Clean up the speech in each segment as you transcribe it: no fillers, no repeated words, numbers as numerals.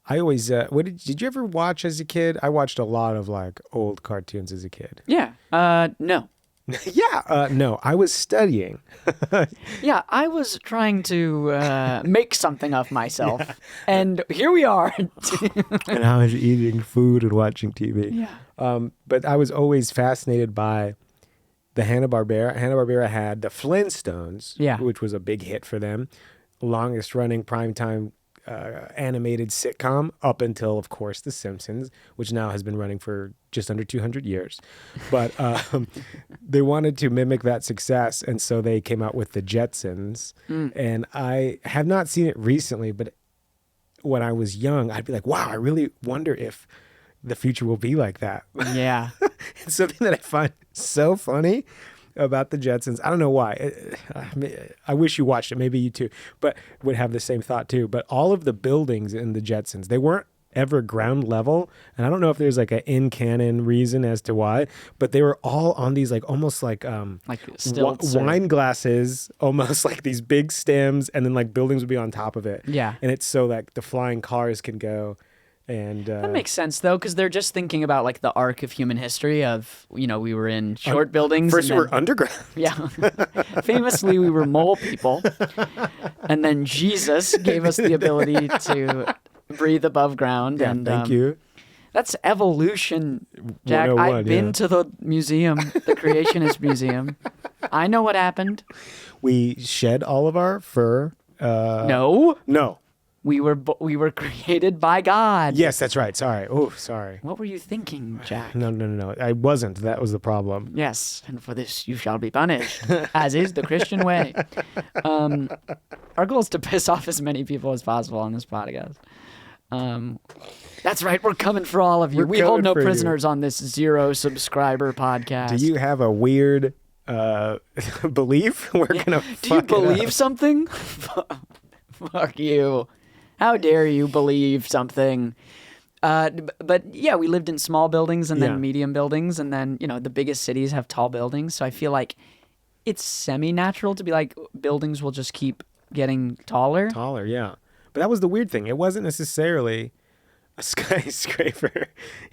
I always, did you ever watch as a kid? I watched a lot of like old cartoons as a kid. Yeah. No. Yeah. No, I was studying. Yeah, I was trying to make something of myself, and here we are. And I was eating food and watching TV. Yeah. But I was always fascinated by the Hanna-Barbera. Hanna-Barbera had the Flintstones, Yeah. which was a big hit for them. Longest running primetime animated sitcom up until, of course, The Simpsons, which now has been running for just under 200 years. But they wanted to mimic that success, and so they came out with the Jetsons. And I have not seen it recently, but when I was young, I'd be like, wow, I really wonder if the future will be like that. Yeah. It's something that I find so funny about the Jetsons. I don't know why. I wish you watched it. Maybe you too, but would have the same thought too. But all of the buildings in the Jetsons, they weren't ever ground level. And I don't know if there's like an in-canon reason as to why, but they were all on these like almost like stilts wine glasses, almost like these big stems, and then like buildings would be on top of it. Yeah. And it's so like the flying cars can go. And that makes sense though, because they're just thinking about like the arc of human history of, we were in short buildings. First we were underground. Yeah. Famously, we were mole people. And then Jesus gave us the ability to breathe above ground. Yeah, and thank you. That's evolution, Jack. 101, I've been to the museum, the Creationist Museum. I know what happened. We shed all of our fur. No. No. We were created by God. Yes, that's right. Sorry. Oh, sorry. What were you thinking, Jack? No. I wasn't. That was the problem. Yes, and for this you shall be punished, as is the Christian way. Our goal is to piss off as many people as possible on this podcast. That's right. We're coming for all of you. We hold no prisoners on this 0 subscriber podcast. Do you have a weird belief? We're gonna. Do you believe something? Fuck you. How dare you believe something? But yeah, we lived in small buildings and then medium buildings, and then the biggest cities have tall buildings. So I feel like it's semi-natural to be like buildings will just keep getting taller. Taller, yeah. But that was the weird thing. It wasn't necessarily a skyscraper.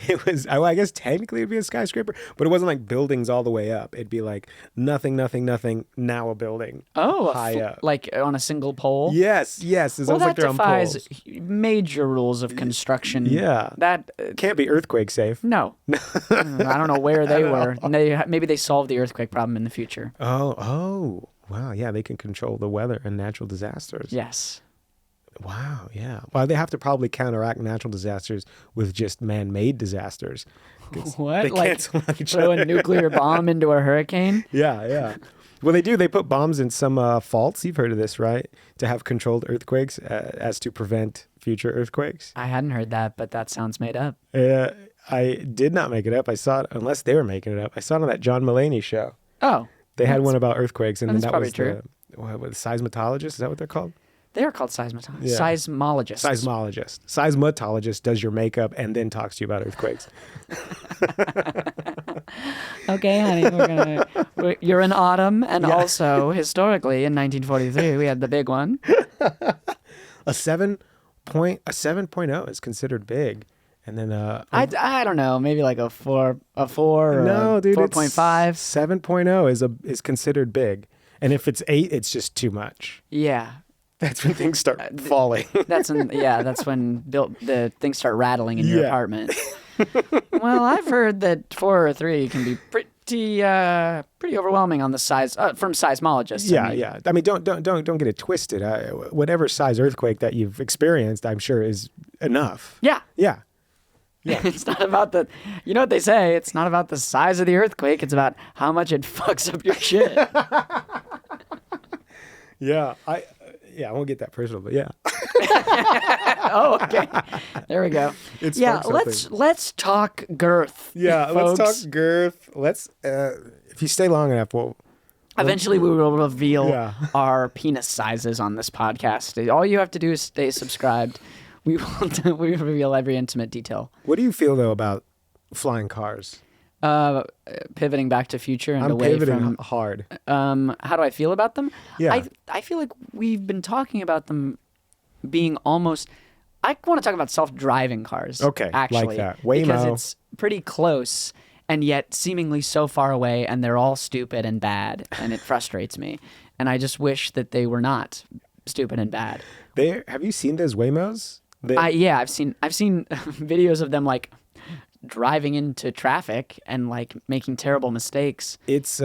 It was, I guess technically it'd be a skyscraper, but it wasn't like buildings all the way up. It'd be like nothing, now a building. Oh, high up. Like on a single pole? Yes. It's Well, almost like that they're on poles. defies major rules of construction. Yeah. That Can't be earthquake safe. no. I don't know where they were. Maybe they solved the earthquake problem in the future. Oh. Wow, yeah, they can control the weather and natural disasters. Yes. Wow, yeah. Well, they have to probably counteract natural disasters with just man-made disasters. What? They Like cancel out each throw other. a nuclear bomb into a hurricane? Yeah. Well, they do. They put bombs in some faults. You've heard of this, right? To have controlled earthquakes as to prevent future earthquakes. I hadn't heard that, but that sounds made up. I did not make it up. I saw it, unless they were making it up. I saw it on that John Mulaney show. Oh. They had one about earthquakes, and then that's that probably was true. the seismologist. Is that what they're called? They are called seismologists. Yeah. Seismologists. Seismologist does your makeup and then talks to you about earthquakes. Okay, honey, you're in autumn, and also historically in 1943 we had the big one. A 7.0 is considered big, and then I don't know, maybe like a 4 or no, a dude, 4.5. 7.0 is considered big, and if it's 8, it's just too much. Yeah. That's when things start falling. That's when the things start rattling in your apartment. Well, I've heard that 4 or 3 can be pretty overwhelming on the size from seismologists. Yeah. I mean, don't get it twisted. Whatever size earthquake that you've experienced, I'm sure is enough. Yeah. Yeah. It's not about the, what they say, it's not about the size of the earthquake, it's about how much it fucks up your shit. Yeah. I won't get that personal, but yeah. Oh, okay. There we go. It's let's talk girth. Yeah, folks. let's talk girth. Let's if you stay long enough, Eventually we will reveal our penis sizes on this podcast. All you have to do is stay subscribed. We reveal every intimate detail. What do you feel though about flying cars? Pivoting back to future and I'm away pivoting from hard. How do I feel about them? Yeah. I feel like we've been talking about them being almost. I want to talk about self-driving cars. Okay, actually, like that. because Waymo. it's pretty close and yet seemingly so far away, and they're all stupid and bad, and it frustrates me. And I just wish that they were not stupid and bad. Have you seen those Waymos? Yeah, I've seen videos of them like driving into traffic and like making terrible mistakes. It's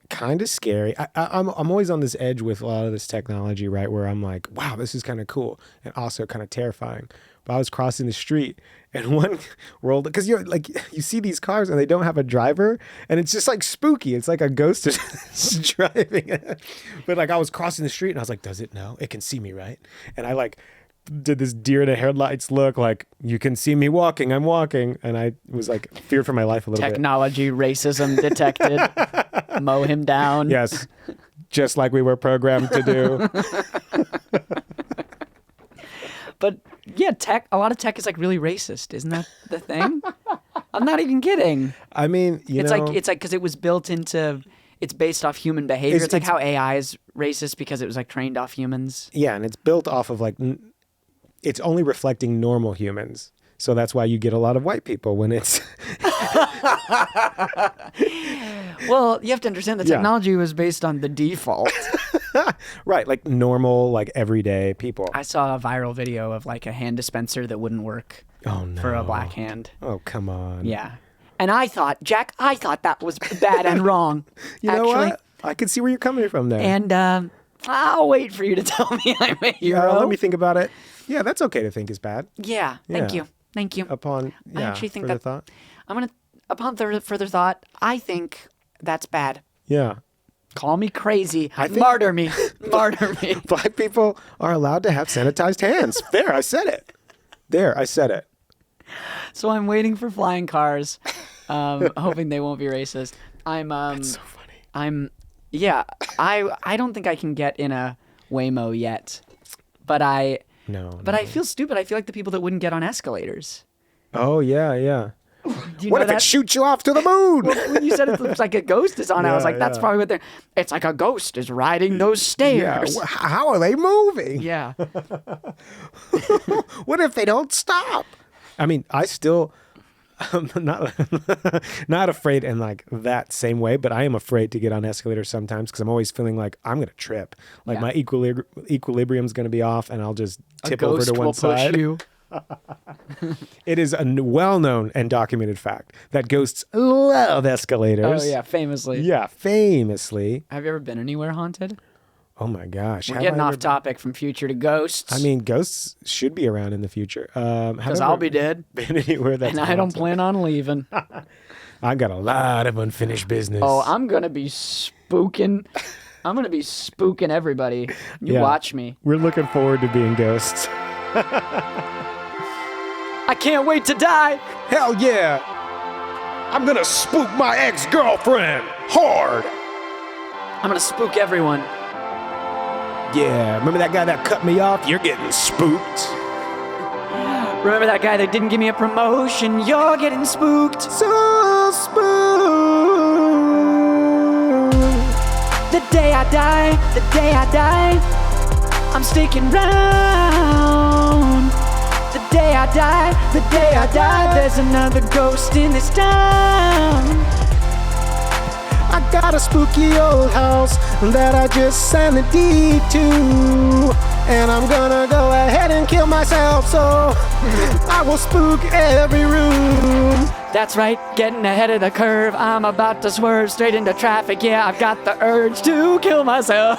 kind of scary. I'm always on this edge with a lot of this technology, right? Where I'm like, wow, this is kind of cool, and also kind of terrifying. But I was crossing the street, and one rolled, because you're like, you see these cars and they don't have a driver, and it's just like spooky. It's like a ghost is driving. But like I was crossing the street, and I was like, does it know? It can see me, right? And I like did this deer in the headlights look, like, you can see me walking, I'm walking. And I was like, feared for my life a little Technology, racism detected. Mow him down. bit. Yes. Just like we were programmed to do. But yeah, a lot of tech is like really racist. Isn't that the thing? I'm not even kidding. I mean, It's like because it was built into, it's based off human behavior. It's like how AI is racist because it was like trained off humans. Yeah, and it's built off of like, it's only reflecting normal humans. So that's why you get a lot of white people when it's... Well, you have to understand the technology was based on the default. Right, like normal, like everyday people. I saw a viral video of like a hand dispenser that wouldn't work for a black hand. Oh, come on. Yeah. And I thought that was bad and wrong. You know what? I can see where you're coming from there. And I'll wait for you to tell me I'm a hero. Let me think about it. Yeah, that's okay to think is bad. Yeah, thank you. Upon I actually think further that thought. Upon further thought, I think that's bad. Yeah. Call me crazy. Martyr me. Martyr me. Black people are allowed to have sanitized hands. There, I said it. So I'm waiting for flying cars, hoping they won't be racist. That's so funny. I don't think I can get in a Waymo yet, but I feel stupid. I feel like the people that wouldn't get on escalators. Oh yeah. Do you What know if that? it shoots you off to the moon? Well, when you said it looks like a ghost is on, I was like, that's probably what they're. It's like a ghost is riding those stairs. Yeah. How are they moving? Yeah. What if they don't stop? I mean, I'm not afraid in like that same way, but I am afraid to get on escalators sometimes because I'm always feeling like I'm gonna trip, like my equilibrium's gonna be off, and I'll just tip over to one side. Push you. It is a well-known and documented fact that ghosts love escalators. Oh yeah, famously. Yeah, famously. Have you ever been anywhere haunted? Oh my gosh. We're getting off topic from future to ghosts. I mean, ghosts should be around in the future. Because I'll be dead. Been anywhere that's and I don't plan on leaving. I got a lot of unfinished business. Oh, I'm going to be spooking. I'm going to be spooking everybody. You watch me. We're looking forward to being ghosts. I can't wait to die. Hell yeah. I'm going to spook my ex-girlfriend hard. I'm going to spook everyone. Yeah, remember that guy that cut me off? You're getting spooked. Remember that guy that didn't give me a promotion? You're getting spooked. So spooked. The day I die, I'm sticking round. The day I die, there's another ghost in this town. I got a spooky old house that I just signed the deed to, and I'm gonna go ahead and kill myself, so I will spook every room. That's right, getting ahead of the curve. I'm about to swerve straight into traffic. Yeah, I've got the urge to kill myself.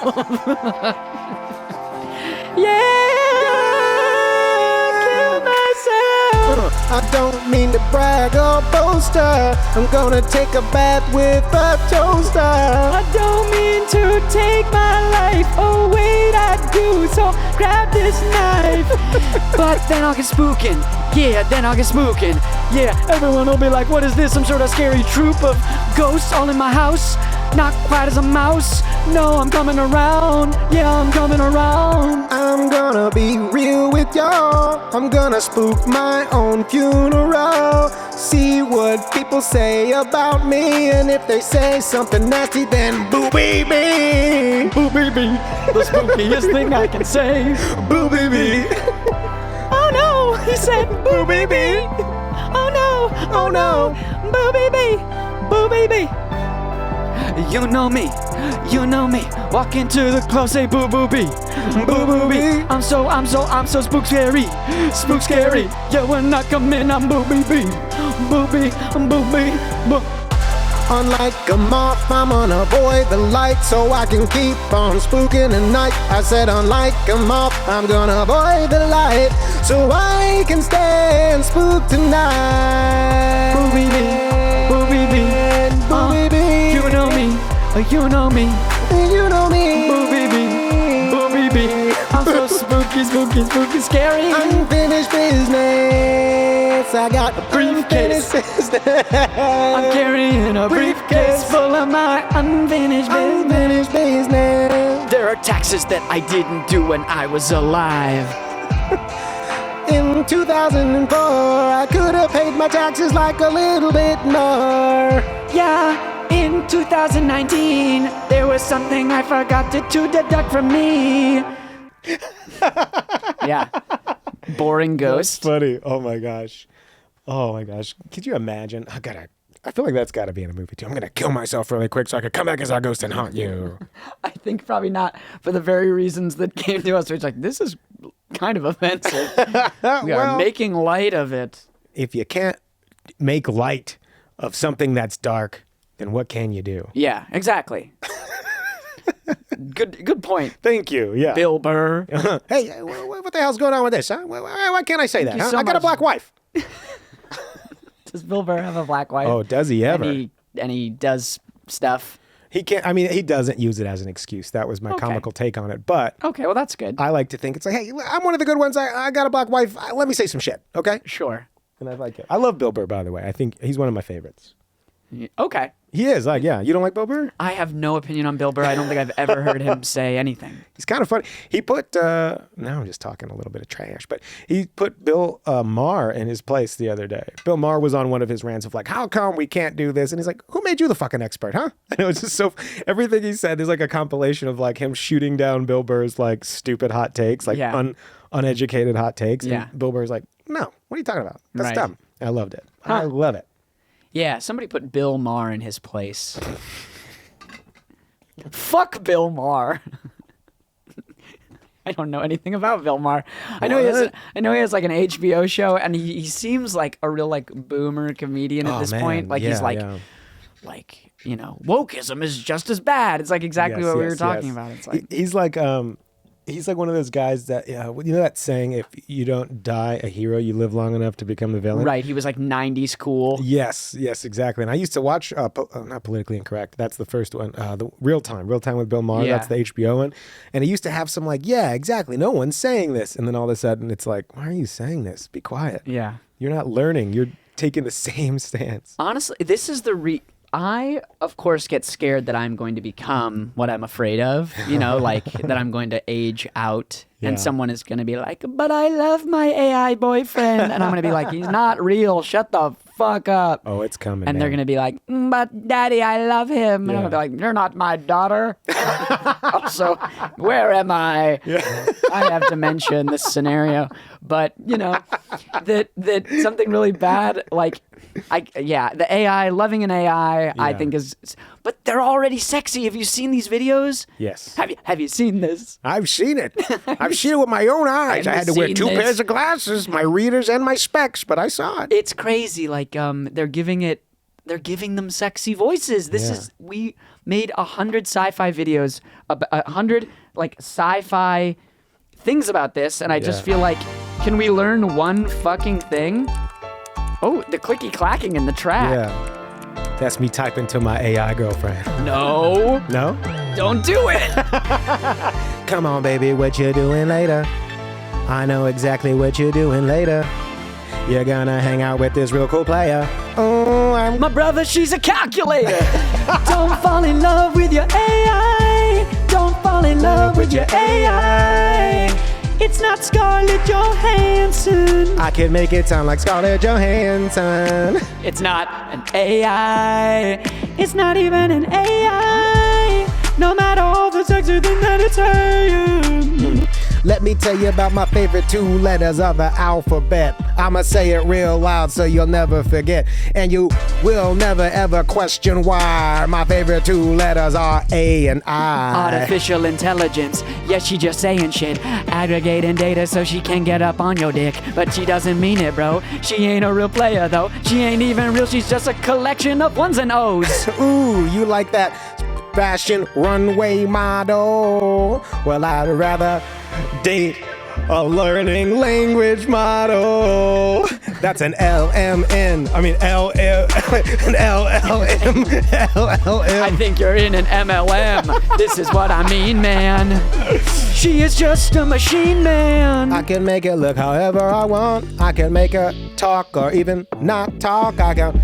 I don't mean to brag or boast. I'm gonna take a bath with a toaster. I don't mean to take my life. Oh wait, I do. So grab this knife. But then I'll get spooking. Yeah, Yeah, everyone will be like, what is this? Some sort of scary troop of ghosts all in my house? Not quite as a mouse. No, I'm coming around. Yeah, I'm coming around. I'm gonna be real with y'all. I'm gonna spook my own funeral. See what people say about me, and if they say something nasty, then boo baby. Boo baby. The spookiest thing I can say. Boo baby. Oh no. He said, Booby bee. Oh no, oh no, Booby bee, Booby bee. You know me, walk into the club, say boo boo bee, boo boo bee. I'm so spook scary. Yeah, when I come in, I'm booby bee, booby, boo. Unlike a moth, I'm gonna avoid the light so I can keep on spooking at night. I said unlike a moth, I'm gonna avoid the light so I can stay and spook tonight. Booby bee, booby bee, booby bee. You know me, you know me, you know me. Booby bee, booby bee. I'm so spooky, scary. Unfinished business. I got a briefcase. I'm carrying a briefcase full of my unfinished business. There are taxes that I didn't do when I was alive. In 2004, I could have paid my taxes like a little bit more. Yeah. In 2019, there was something I forgot to deduct from me. Yeah. Boring ghost. That's funny. Oh my gosh. Could you imagine? I feel like that's got to be in a movie too. I'm going to kill myself really quick so I can come back as a ghost and haunt you. I think probably not, for the very reasons that came to us. It's like, this is kind of offensive. We are making light of it. If you can't make light of something that's dark, then what can you do? Yeah, exactly. Good point. Thank you. Yeah. Bill Burr. Hey, what the hell's going on with this? Huh? Why can't I say that? Huh? So I got a black wife. Does Bill Burr have a black wife? Oh, does he ever? And he does stuff. He can't. I mean, he doesn't use it as an excuse. That was my comical take on it. But okay, well, that's good. I like to think it's like, hey, I'm one of the good ones. I got a black wife. Let me say some shit. Okay. Sure. And I like it. I love Bill Burr, by the way. I think he's one of my favorites. Okay. He is. Yeah. You don't like Bill Burr? I have no opinion on Bill Burr. I don't think I've ever heard him say anything. He's kind of funny. He put, now I'm just talking a little bit of trash, but he put Bill Maher in his place the other day. Bill Maher was on one of his rants of like, how come we can't do this? And he's like, who made you the fucking expert, huh? And it was just so, everything he said is like a compilation of like him shooting down Bill Burr's like stupid hot takes, like uneducated hot takes. Yeah. And Bill Burr's like, no, what are you talking about? That's dumb. And I loved it. Huh. I love it. Yeah, somebody put Bill Maher in his place. Fuck Bill Maher. I don't know anything about Bill Maher. I know he has like an HBO show, and he seems like a real like boomer comedian at this point. Like he's like you know, wokeism is just as bad. It's like exactly what we were talking about. It's like he's like one of those guys that, you know that saying, if you don't die a hero, you live long enough to become the villain? Right. He was like 90s cool. Yes, exactly. And I used to watch, not Politically Incorrect, that's the first one, the Real Time with Bill Maher, that's the HBO one. And he used to have some like, yeah, exactly, no one's saying this. And then all of a sudden it's like, why are you saying this? Be quiet. Yeah. You're not learning. You're taking the same stance. Honestly, this is I, of course, get scared that I'm going to become what I'm afraid of, you know, like that I'm going to age out and someone is going to be like, but I love my AI boyfriend. And I'm going to be like, he's not real. Shut the fuck up. Oh, it's coming. And they're going to be like, but daddy, I love him. And I'm going to be like, you're not my daughter. Also, where am I? Yeah. I have dementia in this scenario. But, you know, that something really bad, like, the AI, loving an AI, I think is, but they're already sexy. Have you seen these videos? Yes. Have you seen this? I've seen it. I've seen it with my own eyes. I had to wear two pairs of glasses, my readers and my specs, but I saw it. It's crazy. Like, they're giving them sexy voices. We made 100 sci-fi videos, 100 like sci-fi things about this, and I just feel like, can we learn one fucking thing? Oh, the clicky clacking in the track. Yeah. That's me typing to my AI girlfriend. No. No? Don't do it. Come on, baby, what you doing later? I know exactly what you're doing later. You're gonna hang out with this real cool player. Oh, my brother, she's a calculator. Don't fall in love with your AI. Don't fall in love with your AI. It's not Scarlett Johansson. I can make it sound like Scarlett Johansson. It's not an AI. It's not even an AI. No matter all the sexy thing that it's saying. Let me tell you about my favorite 2 letters of the alphabet. I'ma say it real loud so you'll never forget. And you will never ever question why. My favorite 2 letters are A and I. Artificial intelligence, yes, she just saying shit. Aggregating data so she can get up on your dick. But she doesn't mean it, bro. She ain't a real player, though. She ain't even real, she's just a collection of ones and O's. Ooh, you like that fashion runway model? Well, I'd rather date a learning language model. That's an LMN. I mean, an LLM. LLM. I think you're in an MLM. This is what I mean, man. She is just a machine, man. I can make it look however I want. I can make her talk or even not talk. I can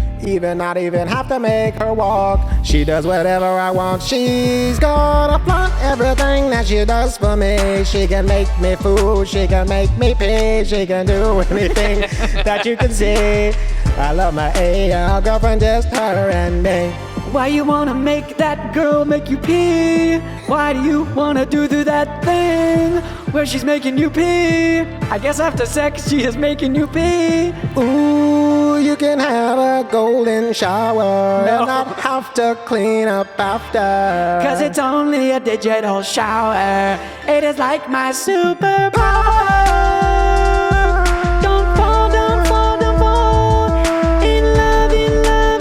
not even have to make her walk. She does whatever I want. She's gonna flaunt everything that she does for me. She can make me food. She can make me pee. She can do anything that you can see. I love my AL girlfriend, just her and me. Why you wanna make that girl make you pee? Why do you wanna do that thing where she's making you pee? I guess after sex she is making you pee. Ooh, you can have a golden shower and not have to clean up after. Cause it's only a digital shower. It is like my superpower. Don't fall, don't fall, don't fall. In love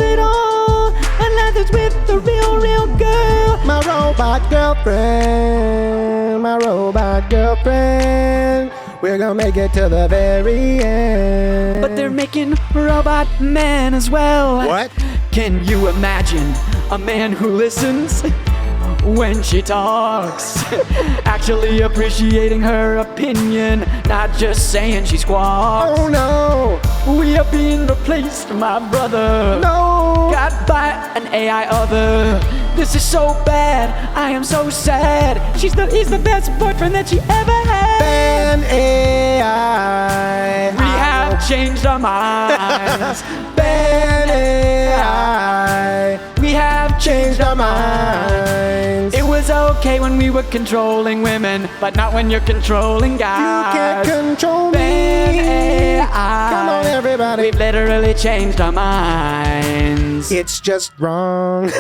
it all. Unless it's with the real girl. My robot girlfriend, my robot girlfriend. We're gonna make it to the very end. But they're making robot men as well. What? Can you imagine a man who listens when she talks? Actually appreciating her opinion, not just saying she squawks. Oh no! We are being replaced, my brother. No! Got by an AI other. This is so bad, I am so sad. He's the best boyfriend that she ever had. Ban AI. We have changed our minds. Ban AI. We have Changed our minds. It was okay when we were controlling women, but not when you're controlling guys. You can't control me. Ban AI. Come on, everybody. We've literally changed our minds. It's just wrong.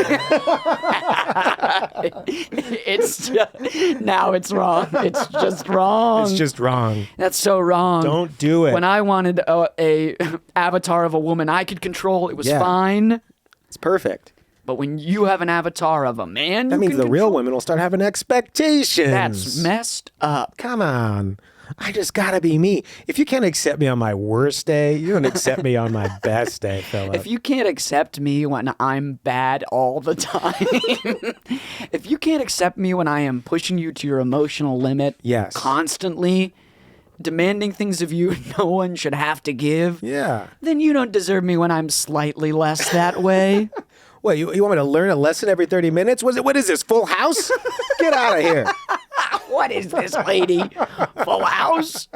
It's just, now it's wrong. It's just wrong. It's just wrong. That's so wrong. Don't do it. When I wanted a avatar of a woman I could control, it was Yeah. fine. It's perfect. But when you have an avatar of a man, That you means can the real women will start having expectations. That's messed up. Come on. I just gotta be me. If you can't accept me on my worst day, you don't accept me on my best day, Philip. If you can't accept me when I'm bad all the time, if you can't accept me when I am pushing you to your emotional limit Yes. constantly, demanding things of you no one should have to give, Yeah. then you don't deserve me when I'm slightly less that way. What, you want me to learn a lesson every 30 minutes? What is this, Full House? Get out of here. What is this, lady? Full House?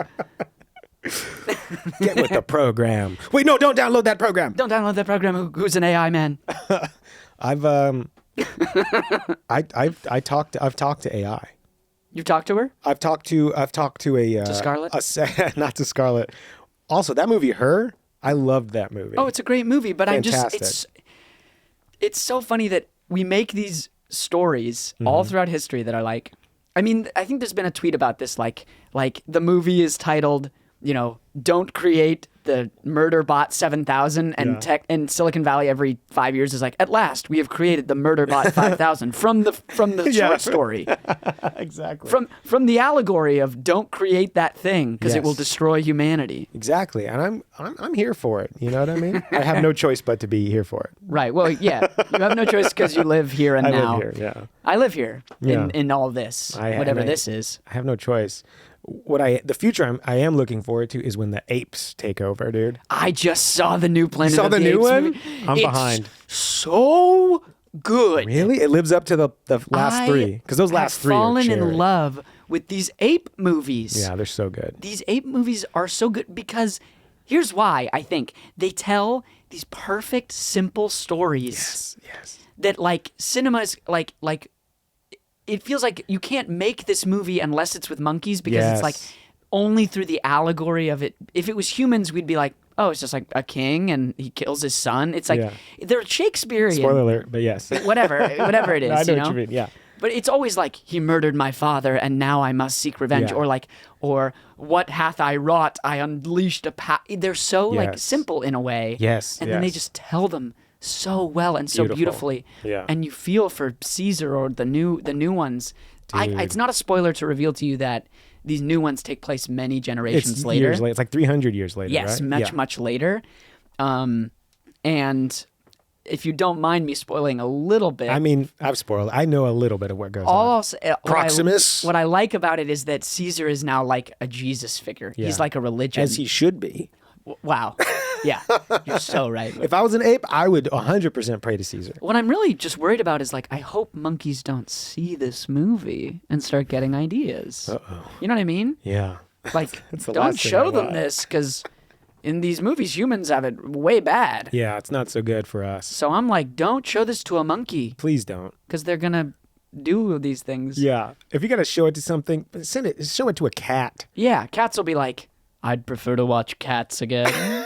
Get with the program. Wait, no, don't download that program. Don't download that program. Who's an AI man? I've talked to AI. You've talked to her? I've talked to a To Scarlett? Not to Scarlett. Also, that movie Her, I loved that movie. Oh, it's a great movie, but Fantastic. it's so funny that we make these stories Mm-hmm. all throughout history that are like, I mean, I think there's been a tweet about this, like the movie is titled, don't create the murder bot 7000, and tech in Silicon Valley every 5 years is like, at last we have created the murder bot 5000 from the short story. Exactly. From the allegory of don't create that thing because it will Yes. destroy humanity. Exactly. And I'm here for it. You know what I mean? I have no choice but to be here for it. Right. Well, yeah, you have no choice because you live here and I now. live here, yeah. I live here Yeah. in all this, whatever this is. I have no choice. The future I am looking forward to is when the apes take over, dude. I just saw the new Planet saw of the new Apes one? movie. I'm It's behind. So good. Really? It lives up to the last three. Because those last three I've are fallen cherry. in love with these ape movies. Yeah, they're so good. These ape movies are so good because here's why I think they tell these perfect, simple stories Yes. that like cinema is like it feels like you can't make this movie unless it's with monkeys because it's like Yes. only through the allegory of it. If it was humans, we'd be like, oh, it's just like a king and he kills his son. It's like Yeah. they're Shakespearean. Spoiler alert, but yes. Whatever it is. I know you what you mean, yeah. But it's always like, he murdered my father and now I must seek revenge. Yeah. Or what hath I wrought? I unleashed a They're so like Yes. simple in a way. Yes, And then they yes. just tell them so well and so Beautiful. beautifully. Yeah. And you feel for Caesar or the new ones. It's not a spoiler to reveal to you that these new ones take place many generations It's later. years later. It's like 300 years later, Yes, right? much later. And if you don't mind me spoiling a little bit, I mean, I've spoiled. I know a little bit of what goes all on. I'll say, Proximus. what I like about it is that Caesar is now like a Jesus figure. Yeah. He's like a religion. As he should be. Wow. Yeah, you're so right. If I was an ape, I would 100% pray to Caesar. What I'm really just worried about is like, I hope monkeys don't see this movie and start getting ideas. Uh-oh. You know what I mean? Yeah. Like, That's the don't last thing show I them want. this because in these movies, humans have it way bad. Yeah, it's not so good for us. So I'm like, don't show this to a monkey Please don't. because they're going to do these things. Yeah. If you got to show it to something, show it to a cat. Yeah, cats will be like, I'd prefer to watch Cats again.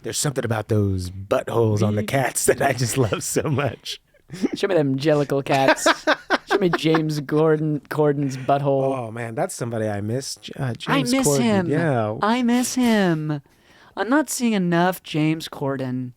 There's something about those buttholes on the cats that I just love so much. Show me them jellicle cats. Show me James Corden's butthole. Oh, man, that's somebody I miss. James I miss Corden. him. Yeah. I miss him. I'm not seeing enough James Corden.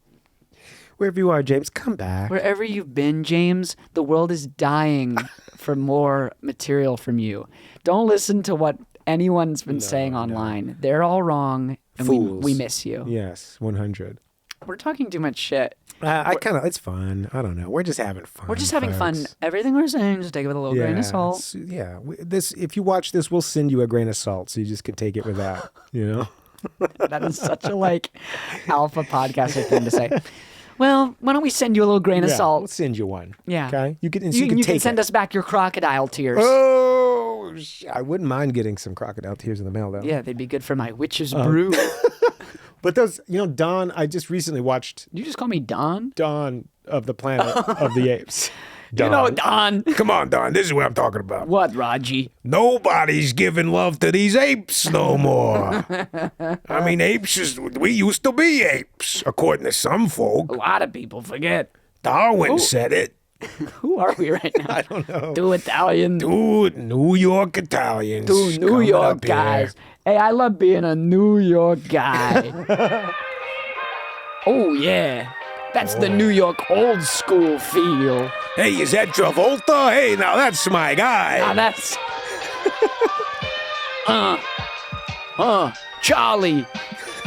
Wherever you are, James, come back. Wherever you've been, James, the world is dying for more material from you. Don't listen to what anyone's been saying online. They're all wrong, and Fools. we miss you. Yes, 100. We're talking too much shit. It's fun. I don't know. We're just having fun. We're just having fun. folks. Everything we're saying, just take it with a little grain of salt. Yeah. If you watch this, we'll send you a grain of salt so you just can take it with that, you know? That is such a alpha podcaster thing to say. Well, why don't we send you a little grain of We'll salt? send you one. Yeah. Okay? You can You take can send it. us back your crocodile tears. Oh, I wouldn't mind getting some crocodile tears in the mail, though. Yeah, they'd be good for my witch's brew. But those, Dawn, I just recently watched You just call me Don? Dawn of the Planet of the Apes. You know Don. Come on, Don. This is what I'm talking about. What, Raji? Nobody's giving love to these apes no more. I mean, we used to be apes, according to some folk. A lot of people forget. Darwin said it. Who are we right now? I don't know. Two Italian. Dude, New York Italians. Two New coming York up here. guys. Hey, I love being a New York guy. Oh, yeah. That's the New York old school feel. Hey, is that Travolta? Hey, now that's my guy. Now that's. Charlie,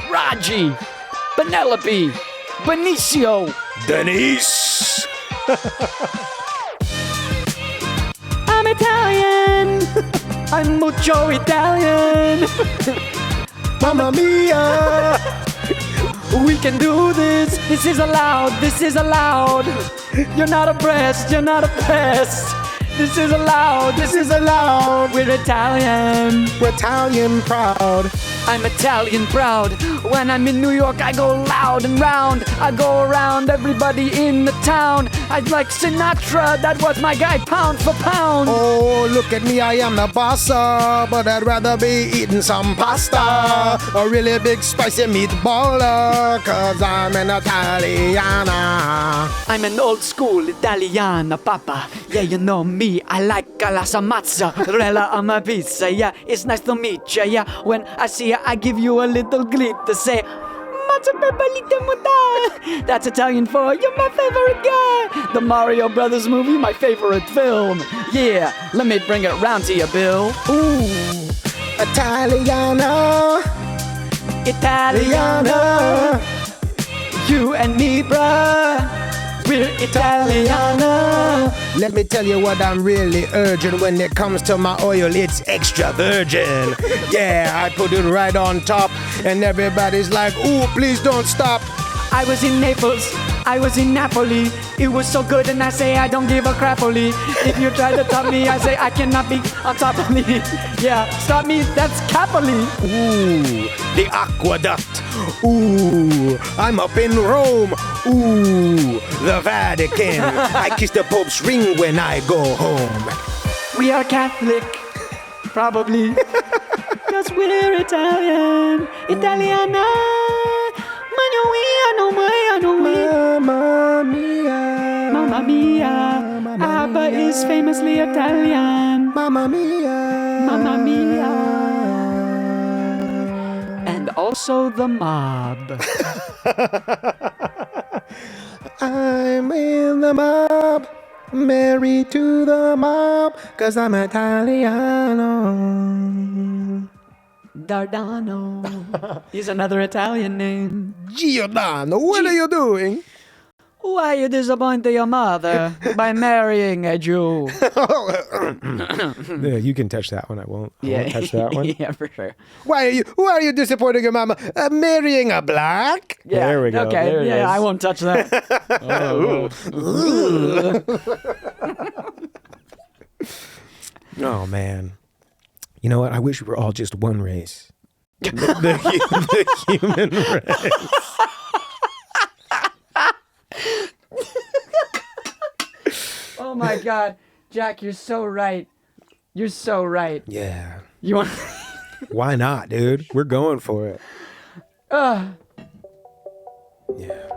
Raji, Penelope, Benicio. Denise. I'm Italian. I'm mucho Italian. Mamma mia! We can do this. This is allowed. This is allowed. You're not oppressed. You're not oppressed. This is allowed. This is allowed. We're Italian. We're Italian proud. I'm Italian proud. When I'm in New York, I go loud and round. I go around everybody in the town. I'd like Sinatra. That was my guy, pound for pound. Oh, look at me, I am the bossa, but I'd rather be eating some pasta. A really big spicy meatballer, cause I'm an Italiana. I'm an old school Italiana, papa. Yeah, you know me. I like a la mozzarella on my pizza. Yeah, it's nice to meet ya. Yeah, when I see ya, I give you a little gleep to say, that's Italian for you're my favorite guy. The Mario Brothers movie, my favorite film. Yeah, let me bring it round to you, Bill. Ooh, Italiana, Italiana, you and me, bruh. We're Italiana. Let me tell you what I'm really urging when it comes to my oil, it's extra virgin. Yeah, I put it right on top, and everybody's like, ooh, please don't stop. I was in Naples I was in Napoli. It was so good, and I say I don't give a crapoli. If you try to top me, I say I cannot be on top of me. Yeah, stop me. That's Capoli. Ooh, the aqueduct. Ooh, I'm up in Rome. Ooh, the Vatican. I kiss the Pope's ring when I go home. We are Catholic, probably. Cause we're Italian. Italiana. Mamma mia. Mamma mia. Abba is famously Italian. Mamma mia. Mamma mia. And also the mob. I'm in the mob, married to the mob, cause I'm Italiano. Dardano is another Italian name. Giordano, what are you doing? Why you disappointed your mother by marrying a Jew? Yeah, you can touch that one. I won't touch that one. Yeah, for sure. Why are you disappointing your mama? Marrying a black? Yeah, There we go. Okay, There it is. I won't touch that. Oh man. You know what? I wish we were all just one race. The human race. Oh my God, Jack, you're so right. You're so right. Yeah. You want? Why not, dude? We're going for it. Yeah.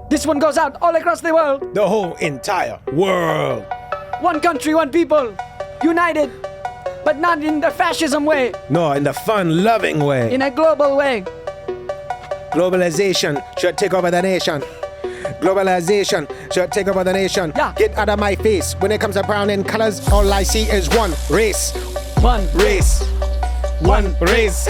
This one goes out all across the world. The whole entire world. One country, one people, united, but not in the fascism way. No, in the fun-loving way. In a global way. Globalization should take over the nation. Globalization should take over the nation. Yeah. Get out of my face. When it comes to brown in colors, all I see is one race. One Race. One race.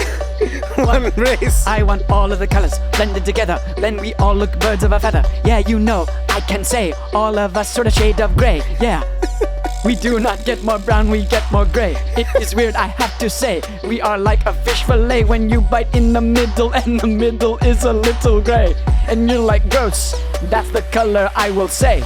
One race. I want all of the colors blended together. Then we all look birds of a feather. Yeah, you know, I can say all of us sort of shade of gray. Yeah. We do not get more brown, we get more gray. It is weird, I have to say. We are like a fish fillet when you bite in the middle, and the middle is a little gray. And you're like, gross, that's the color I will say.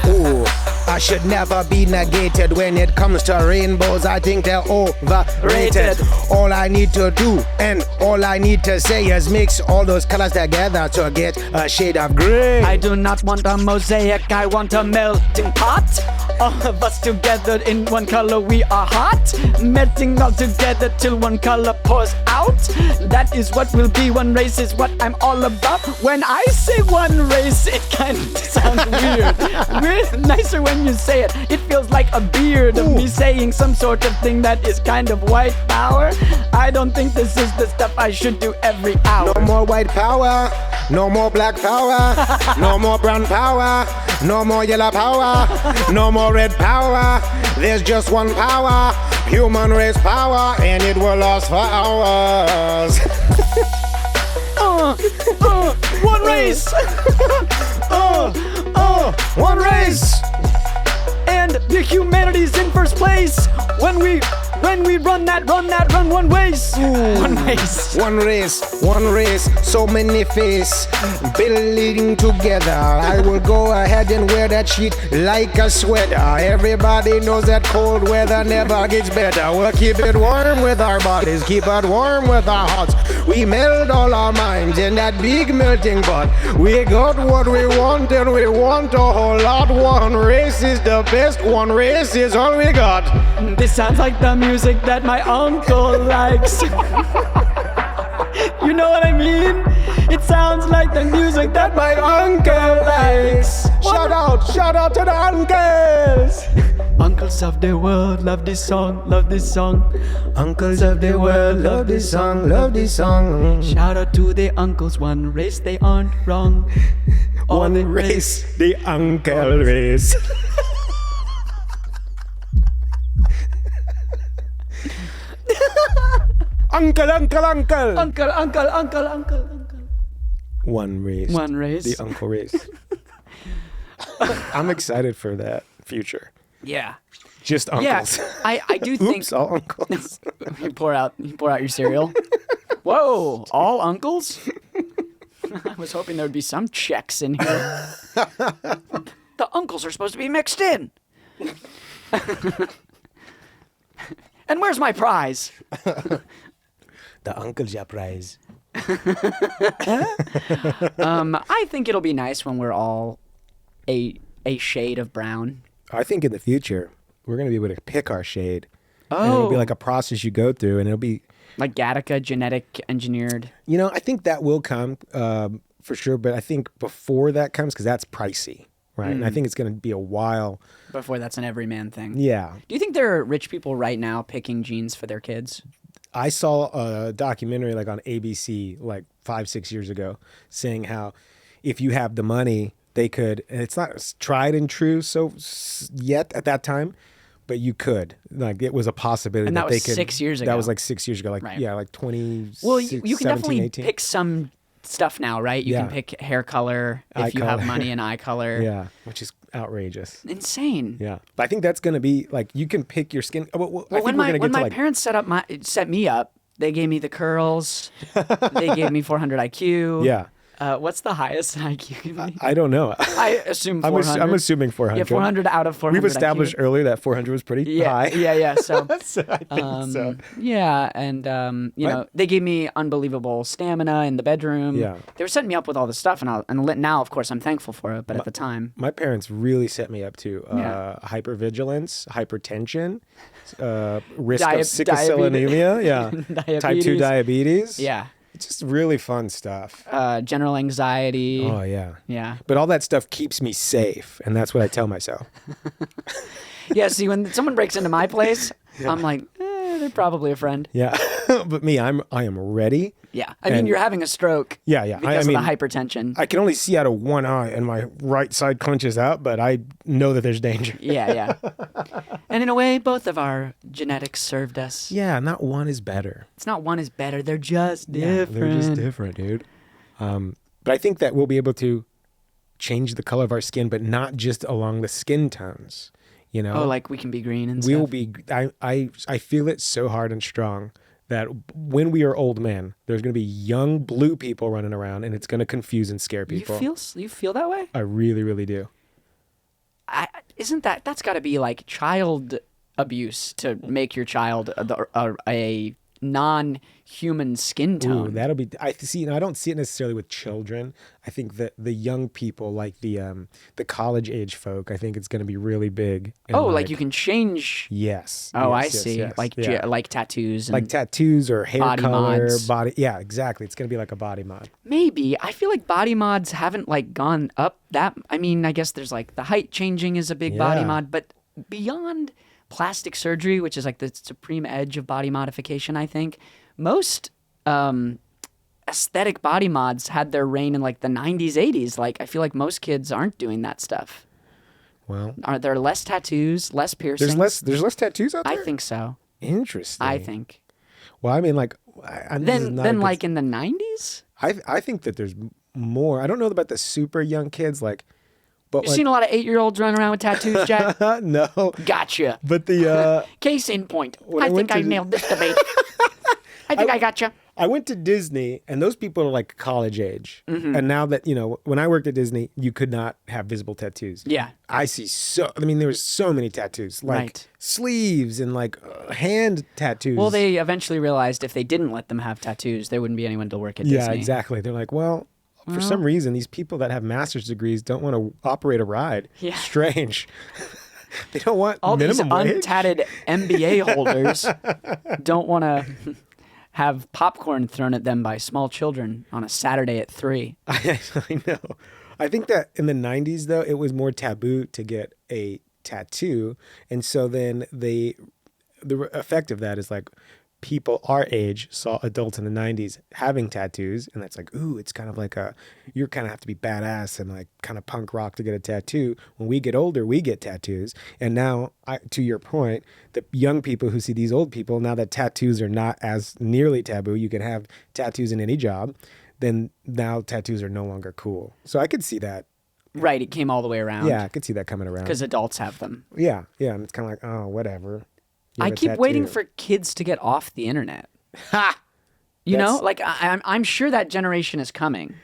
Ooh, I should never be negated when it comes to rainbows. I think they're overrated. All I need to do and all I need to say is mix all those colors together to get a shade of gray. I do not want a mosaic, I want a melting pot. All of us together in one color, we are hot. Melting all together till one color pours out. That is what will be one race, is what I'm all about. When I say one race, it kind of sounds weird. We're nicer when you say it. It feels like a beard of me saying some sort of thing that is kind of white power. I don't think this is the stuff I should do every hour. No more white power, no more black power, no more brown power, no more yellow power, no more red power. There's just one power, human race power, and it will last for hours. One race! One race. And the humanity's in first place when we run one race. One race. One race, so many face building together. I will go ahead and wear that sheet like a sweater. Everybody knows that cold weather never gets better. We'll keep it warm with our bodies, keep it warm with our hearts. We melt all our minds in that big melting pot. We got what we want and we want a whole lot. One race is the best, one race is all we got. This sounds like the music that my uncle likes. You know what I mean? It sounds like the music that my uncle likes. Shout out to the uncles. Uncles of the world love this song, love this song. Uncles of the world love this song, love this song. Shout out to the uncles, one race, they aren't wrong. One race, the uncle race. Uncle. Uncle. One race. One race. The uncle race. I'm excited for that future. Yeah. Just uncles. Yeah, I do think. Oops, all uncles. You pour out your cereal. Whoa, all uncles? I was hoping there would be some checks in here. The uncles are supposed to be mixed in. And where's my prize? The uncle's your prize. I think it'll be nice when we're all a shade of brown. I think in the future, we're going to be able to pick our shade. Oh. And it'll be like a process you go through, and it'll be... Like Gattaca, genetic engineered. You know, I think that will come for sure, but I think before that comes, because that's pricey, right? And I think it's going to be a while. Before that's an everyman thing. Yeah. Do you think there are rich people right now picking genes for their kids? I saw a documentary like on ABC like 5-6 years ago saying how if you have the money, they could, and it's not tried and true yet at that time, but you could. Like it was a possibility. And that they was could, 6 years ago. That was like 6 years ago. Like, right. Yeah, like 20. Well, you can 17, definitely 18. pick some stuff now, right? You can pick hair color if you have money and eye color. Yeah, which is outrageous. Insane. Yeah, but I think that's going to be like you can pick your skin. Well, I think when we're going to when get to my like parents set me up, they gave me the curls. They gave me 400 IQ. yeah. What's the highest IQ give me? I don't know. I assume 400. I'm assuming 400. Yeah, 400 out of 400. We've established IQ. earlier that 400 was pretty high. Yeah. So, So I think so. Yeah, and you know, they gave me unbelievable stamina in the bedroom. Yeah. They were setting me up with all this stuff, and now, of course, I'm thankful for it. But at the time, My parents really set me up to Yeah. hypervigilance, hypertension, risk Diabetes. of sickle cell anemia, type 2 diabetes. Yeah. It's just really fun stuff. General anxiety. Oh, yeah. Yeah. But all that stuff keeps me safe, and that's what I tell myself. Yeah. See, when someone breaks into my place, I'm like, they're probably a friend. Yeah. But me, I am ready. Yeah. I mean, you're having a stroke. Yeah. Because I mean, of the hypertension. I can only see out of one eye, and my right side clenches out, but I know that there's danger. Yeah. And in a way, both of our genetics served us. Yeah, not one is better. It's not one is better. They're just Yeah, different. they're just different, dude. But I think that we'll be able to change the color of our skin, but not just along the skin tones. You know, Oh, like we can be green and we'll stuff. be. I feel it so hard and strong that when we are old men, there's going to be young blue people running around, and it's going to confuse and scare people. You feel that way? I really, really do. That's got to be like child abuse to make your child a non-human skin tone. Ooh, that'll be. I see. I don't see it necessarily with children. I think that the young people, like the college age folk, I think it's going to be really big. And like you can change. Yes. Oh, yes, I yes, see. yes. Like Yeah. like tattoos. And Like tattoos or hair body color, mods. body. Yeah, exactly. It's going to be like a body mod. maybe I feel like body mods haven't like gone up that. I mean, I guess there's like the height changing is a big body Yeah. mod, but beyond plastic surgery, which is like the supreme edge of body modification, I think most aesthetic body mods had their reign in like the 90s, 80s. Like I feel like most kids aren't doing that stuff. Well, Are there less tattoos, less piercings? there's less tattoos out there. I think so. Interesting. I think. Well, I mean, like, this is not a Then good- like in the 90s? I think that there's more. I don't know about the super young kids, like, but You've like, seen a lot of 8-year-olds running around with tattoos, Jack? no, Gotcha. but the Case in point. When I I went think I to- nailed this debate. I think I gotcha. I went to Disney, and those people are like college age. Mm-hmm. And now that, when I worked at Disney, you could not have visible tattoos. Yeah. I see there was so many tattoos, like Right. sleeves and like hand tattoos. Well, they eventually realized if they didn't let them have tattoos, there wouldn't be anyone to work at yeah, Disney. exactly. They're like, well, for some reason, these people that have master's degrees don't want to operate a ride. Yeah. Strange. They don't want All these minimum wage. untatted MBA holders don't want to have popcorn thrown at them by small children on a Saturday at 3. I know. I think that in the 90s, though, it was more taboo to get a tattoo. And so then the effect of that is like people our age saw adults in the 90s having tattoos. And that's like, ooh, it's kind of like you kind of have to be badass and like kind of punk rock to get a tattoo. When we get older, we get tattoos. And now, to your point, the young people who see these old people, now that tattoos are not as nearly taboo, you can have tattoos in any job. Then now tattoos are no longer cool. So I could see that. Right, it came all the way around. Yeah, I could see that coming around. Because adults have them. Yeah, and it's kind of like, oh, whatever. You I have a keep waiting tattoo. for kids to get off the internet. Ha! You know, That's- like I'm sure that generation is coming.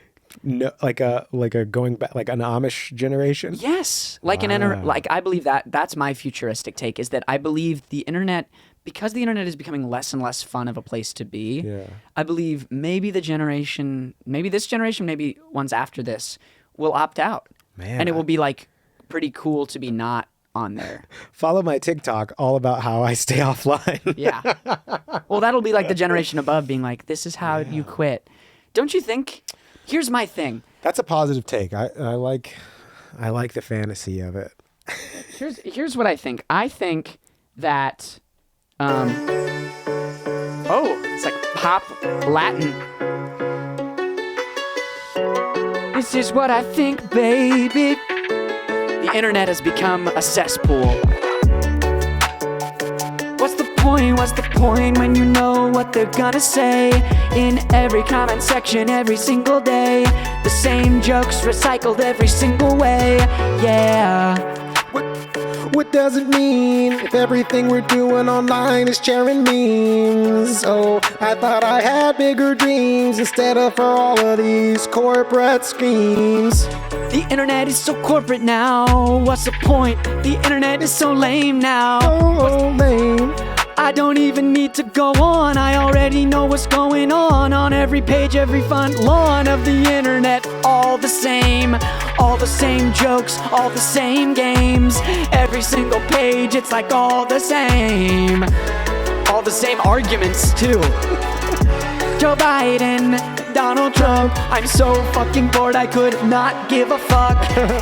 No, like a going back, like an Amish generation. Yes, like like I believe that's my futuristic take, is that I believe the internet, because the internet is becoming less and less fun of a place to be. Yeah. I believe maybe this generation, maybe ones after this will opt out, Man, and it will be like pretty cool to be not on there. Follow my TikTok all about how I stay offline. Yeah. Well, that'll be like the generation above being like, this is how you quit. Don't you think? Here's my thing. That's a positive take. I like the fantasy of it. Here's what I think. I think that it's like pop Latin. This is what I think, baby. The internet has become a cesspool. What's the point when you know what they're gonna say? In every comment section every single day, the same jokes recycled every single way. Yeah. What does it mean if everything we're doing online is sharing memes? Oh, I thought I had bigger dreams instead of for all of these corporate schemes. The internet is so corporate now. What's the point? The internet is so lame now. Oh, lame. I don't even need to go on. I already know what's going on every page, every front lawn of the internet. All the same jokes, all the same games. Every single page, it's like all the same arguments too. Joe Biden, Donald Trump, I'm so fucking bored I could not give a fuck.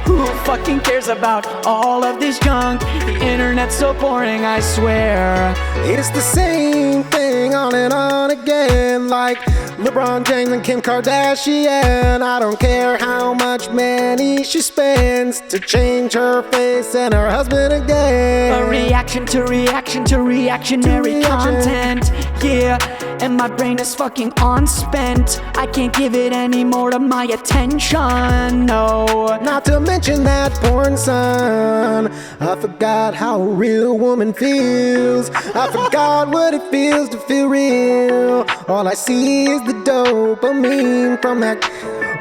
Who fucking cares about all of this junk? The internet's so boring, I swear. It's the same thing on and on again, like LeBron James and Kim Kardashian. I don't care how much money she spends to change her face and her husband again. A reaction to reactionary content, yeah. And my brain is fucking unspent. I can't give it any more of my attention, no. Not to mention that porn son. I forgot how a real woman feels. I forgot what it feels to feel real. All I see is the dopamine from that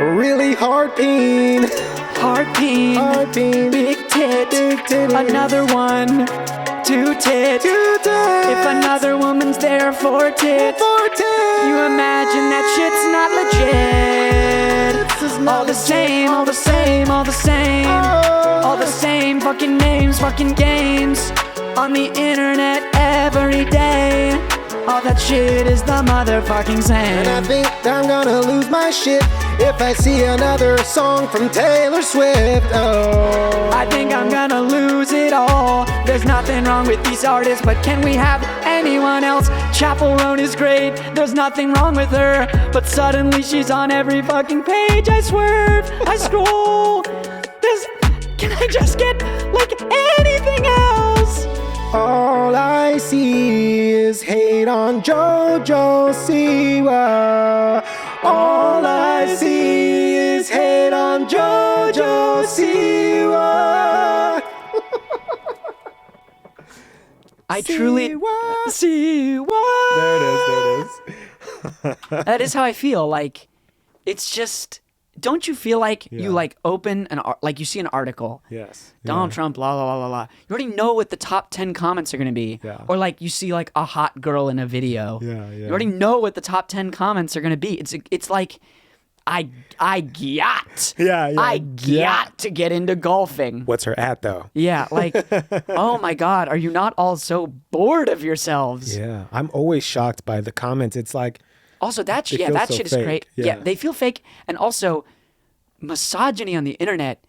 really hard peen. Hard peen, big tit, another one. Two tits. If another woman's there for tits, you imagine that shit's not legit. All the same fucking names, fucking games on the internet every day. All that shit is the motherfucking same. And I think I'm gonna lose my shit if I see another song from Taylor Swift. Oh, I think I'm gonna lose it all. There's nothing wrong with these artists, but can we have anyone else? Chappell Roan is great, there's nothing wrong with her, but suddenly she's on every fucking page. I swerve, I scroll. Can I just get like anything else? all I see is hate on JoJo Siwa. All I see is hate on JoJo Siwa. I truly see what. There it is. That is how I feel. Like, it's just. Don't you feel like you like open like you see an article? Yes. Donald Trump, blah blah blah blah blah. You already know what the top 10 comments are gonna be. Yeah. Or like you see like a hot girl in a video. Yeah. You already know what the top 10 comments are gonna be. It's like I got. Yeah. I got to get into golfing. What's her at though? Yeah, like, oh my God, are you not all so bored of yourselves? Yeah. I'm always shocked by the comments. It's like, Also, that They feel that so shit is fake. great. Yeah. Yeah, they feel fake, and also misogyny on the internet,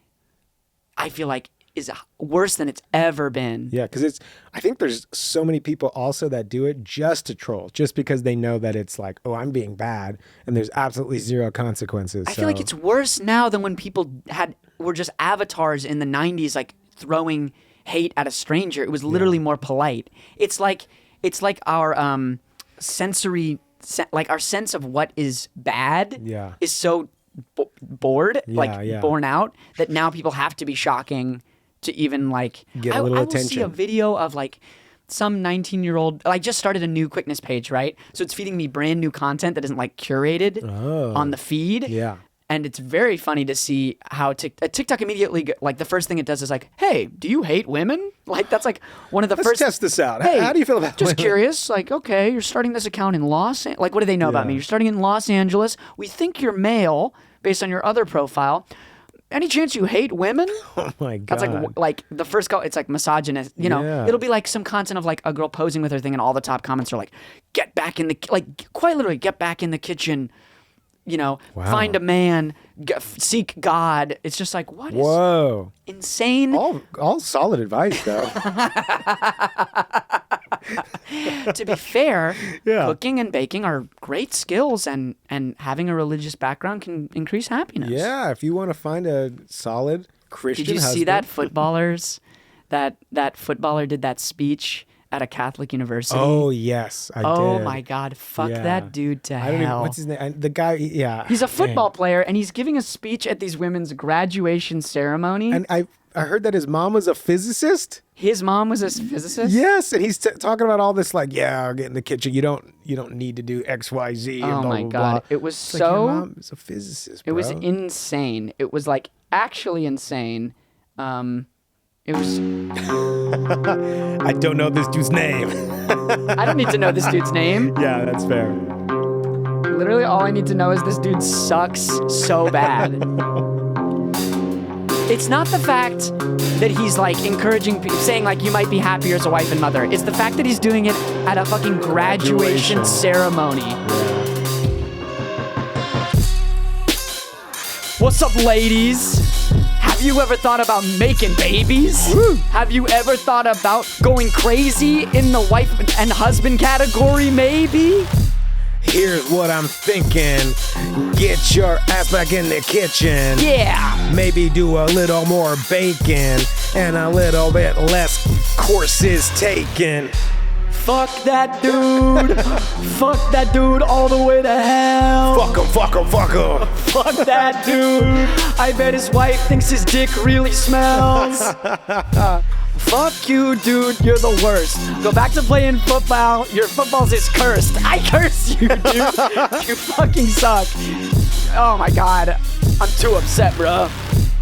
I feel like, is worse than it's ever been. yeah, because I think there's so many people also that do it just to troll, just because they know that it's like, oh, I'm being bad, and there's absolutely zero consequences. I feel like it's worse now than when people were just avatars in the 90s, like throwing hate at a stranger. It was literally more polite. It's like our sensory. Like our sense of what is bad is so bored, born out, that now people have to be shocking to even like get a little I attention. will see a video of like some 19-year-old. I just started a new Quickness page, right? So it's feeding me brand new content that isn't like curated on the feed. Yeah. And it's very funny to see how TikTok immediately, like the first thing it does is like, hey, do you hate women? Like that's like one of the Let's first. test this out. Hey, how do you feel about just women? curious, like, okay, you're starting this account in like, what do they know about me? You're starting in Los Angeles. We think you're male based on your other profile. Any chance you hate women? Oh my God. That's like the first it's like misogynist, you know. Yeah. It'll be like some content of like a girl posing with her thing and all the top comments are like, get back in the, like quite literally get back in the kitchen, you know, find a man, seek God. It's just like, what is Whoa. insane? All solid advice though. To be fair, Yeah. cooking and baking are great skills, and having a religious background can increase happiness. Yeah, if you want to find a solid Christian Did you husband. see that footballers? that footballer did that speech at a Catholic university. Oh yes, I did. Oh my God! Fuck Yeah. that dude to I don't even. hell. What's his name? The guy. Yeah. He's a football player, and he's giving a speech at these women's graduation ceremony. And I heard that his mom was a physicist. His mom was a physicist. Yes, and he's talking about all this like, yeah, get in the kitchen. You don't need to do X, Y, Z. Oh and blah, my blah, God! blah. It was It's like, your so. mom is a physicist. It was bro. insane. It was like actually insane. It was. I don't know this dude's name. I don't need to know this dude's name. Yeah, that's fair. Literally, all I need to know is this dude sucks so bad. It's not the fact that he's like encouraging people, saying like you might be happier as a wife and mother. It's the fact that he's doing it at a fucking graduation ceremony. What's up, ladies? Have you ever thought about making babies? Woo. Have you ever thought about going crazy in the wife and husband category, maybe? Here's what I'm thinking. Get your ass back in the kitchen. Yeah. Maybe do a little more bacon and a little bit less courses taken. Fuck that dude. Fuck that dude all the way to hell. Fuck him, fuck him, fuck him. Fuck that dude. I bet his wife thinks his dick really smells. Fuck you, dude. You're the worst. Go back to playing football. Your football's is cursed. I curse you, dude. You fucking suck. Oh my God. I'm too upset, bro.